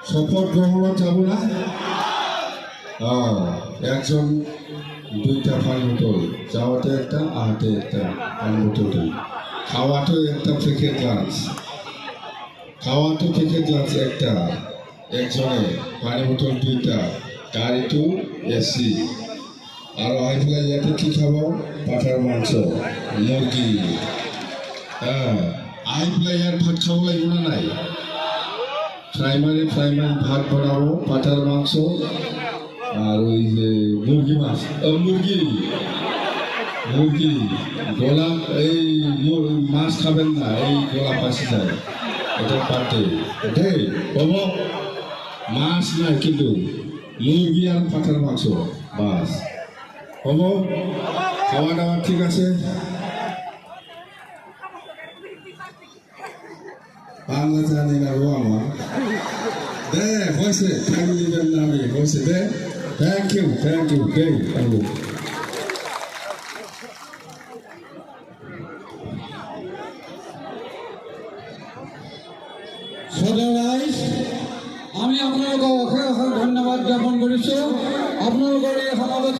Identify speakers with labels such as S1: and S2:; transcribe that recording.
S1: শপথ গ্রহণ যাব না। একজন দুইটা পানি বোতল, যাওয়াতে একটা আহাতে একটা পানি বোতল, খাওয়াতেও একটা প্যাকেট গ্লাস, একটা, একজনে পানি বোতল দুইটা, গাড়িটো এসি। আর আইফুলা ইয়াতে কি খাবো? পাঠার মাংস, মুরগি। আইফুলা ইয়ার ভাত খাবো লাগবে না নাই? প্রাইমারি ভাত বানাবো, পাঠার মাংস আর ওই যে মুরগি মাছ, মুরগি গোলা। এই মাছ খাবেন না, এই গোলা পাশে যায়, এটা পাতে বাবা। মাছ নাই কিন্তু মুরগি আর পাঠার মাংস বাস। বাবা খাওয়া দাওয়া ঠিক আছে? বাংলা জানি না গো আমার। দে হয়েছে, টাইম দিবেন না আমি, হয়েছে দে। থ্যাংক ইউ
S2: আমি আপনাকে ধন্যবাদ জ্ঞাপন করেছি। আপনার